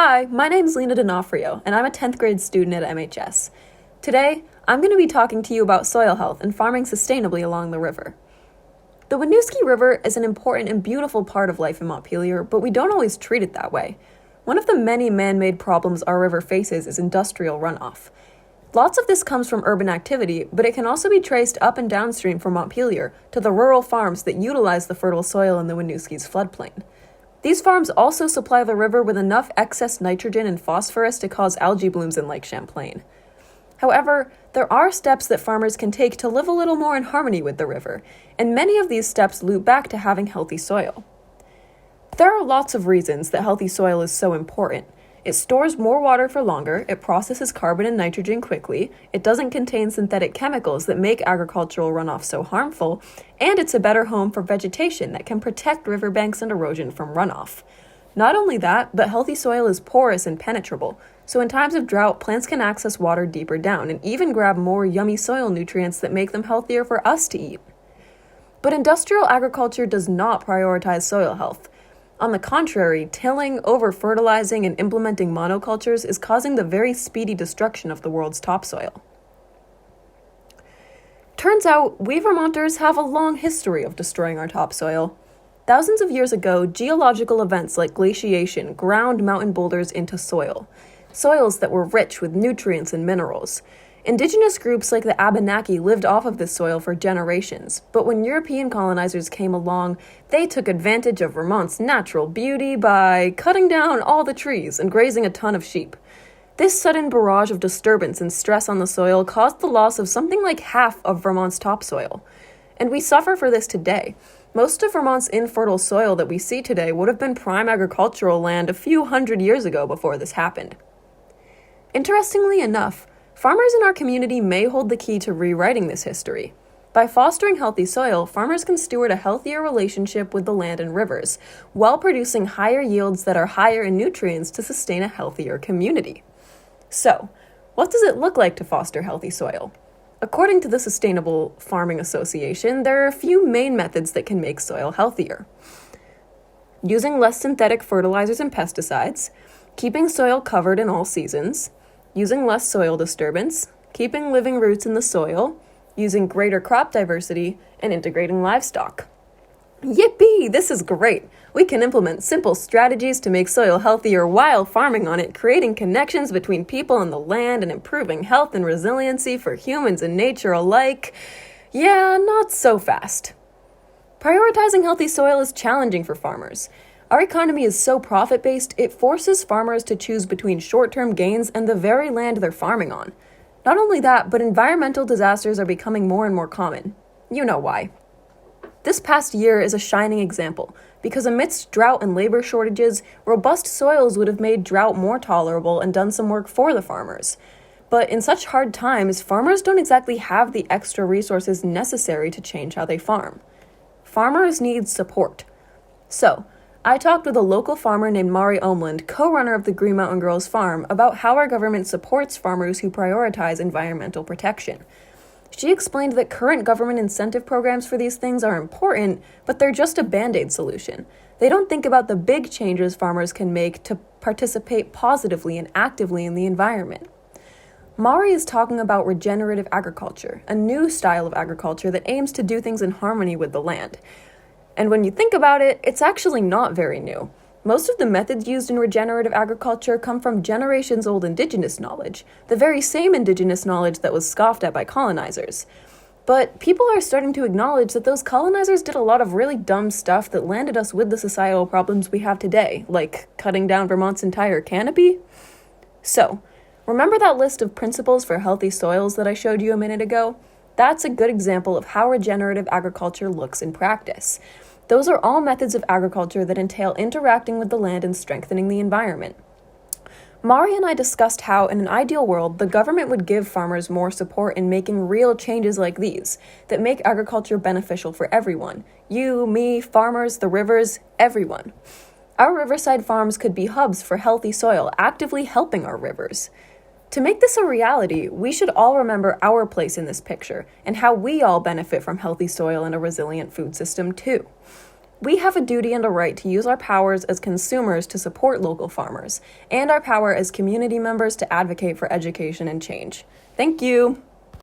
Hi, my name's Lena D'Onofrio, and I'm a 10th grade student at MHS. Today, I'm going to be talking to you about soil health and farming sustainably along the river. The Winooski River is an important and beautiful part of life in Montpelier, but we don't always treat it that way. One of the many man-made problems our river faces is industrial runoff. Lots of this comes from urban activity, but it can also be traced up and downstream from Montpelier to the rural farms that utilize the fertile soil in the Winooski's floodplain. These farms also supply the river with enough excess nitrogen and phosphorus to cause algae blooms in Lake Champlain. However, there are steps that farmers can take to live a little more in harmony with the river, and many of these steps loop back to having healthy soil. There are lots of reasons that healthy soil is so important. It stores more water for longer, it processes carbon and nitrogen quickly, it doesn't contain synthetic chemicals that make agricultural runoff so harmful, and it's a better home for vegetation that can protect riverbanks and erosion from runoff. Not only that, but healthy soil is porous and penetrable, so in times of drought, plants can access water deeper down and even grab more yummy soil nutrients that make them healthier for us to eat. But industrial agriculture does not prioritize soil health. On the contrary, tilling, over-fertilizing, and implementing monocultures is causing the very speedy destruction of the world's topsoil. Turns out, we Vermonters have a long history of destroying our topsoil. Thousands of years ago, geological events like glaciation ground mountain boulders into soils that were rich with nutrients and minerals. Indigenous groups like the Abenaki lived off of this soil for generations, but when European colonizers came along, they took advantage of Vermont's natural beauty by cutting down all the trees and grazing a ton of sheep. This sudden barrage of disturbance and stress on the soil caused the loss of something like half of Vermont's topsoil. And we suffer for this today. Most of Vermont's infertile soil that we see today would have been prime agricultural land a few hundred years ago before this happened. Interestingly enough, farmers in our community may hold the key to rewriting this history. By fostering healthy soil, farmers can steward a healthier relationship with the land and rivers, while producing higher yields that are higher in nutrients to sustain a healthier community. So, what does it look like to foster healthy soil? According to the Sustainable Farming Association, there are a few main methods that can make soil healthier. Using less synthetic fertilizers and pesticides, keeping soil covered in all seasons, using less soil disturbance, keeping living roots in the soil, using greater crop diversity, and integrating livestock. Yippee! This is great! We can implement simple strategies to make soil healthier while farming on it, creating connections between people and the land and improving health and resiliency for humans and nature alike. Yeah, not so fast. Prioritizing healthy soil is challenging for farmers. Our economy is so profit-based, it forces farmers to choose between short-term gains and the very land they're farming on. Not only that, but environmental disasters are becoming more and more common. You know why. This past year is a shining example, because amidst drought and labor shortages, robust soils would have made drought more tolerable and done some work for the farmers. But in such hard times, farmers don't exactly have the extra resources necessary to change how they farm. Farmers need support. So, I talked with a local farmer named Mari Omland, co-runner of the Green Mountain Girls Farm, about how our government supports farmers who prioritize environmental protection. She explained that current government incentive programs for these things are important, but they're just a band-aid solution. They don't think about the big changes farmers can make to participate positively and actively in the environment. Mari is talking about regenerative agriculture, a new style of agriculture that aims to do things in harmony with the land. And when you think about it, it's actually not very new. Most of the methods used in regenerative agriculture come from generations-old indigenous knowledge, the very same indigenous knowledge that was scoffed at by colonizers. But people are starting to acknowledge that those colonizers did a lot of really dumb stuff that landed us with the societal problems we have today, like cutting down Vermont's entire canopy. So, remember that list of principles for healthy soils that I showed you a minute ago? That's a good example of how regenerative agriculture looks in practice. Those are all methods of agriculture that entail interacting with the land and strengthening the environment. Mari and I discussed how, in an ideal world, the government would give farmers more support in making real changes like these, that make agriculture beneficial for everyone. You, me, farmers, the rivers, everyone. Our riverside farms could be hubs for healthy soil, actively helping our rivers. To make this a reality, we should all remember our place in this picture, and how we all benefit from healthy soil and a resilient food system too. We have a duty and a right to use our powers as consumers to support local farmers, and our power as community members to advocate for education and change. Thank you!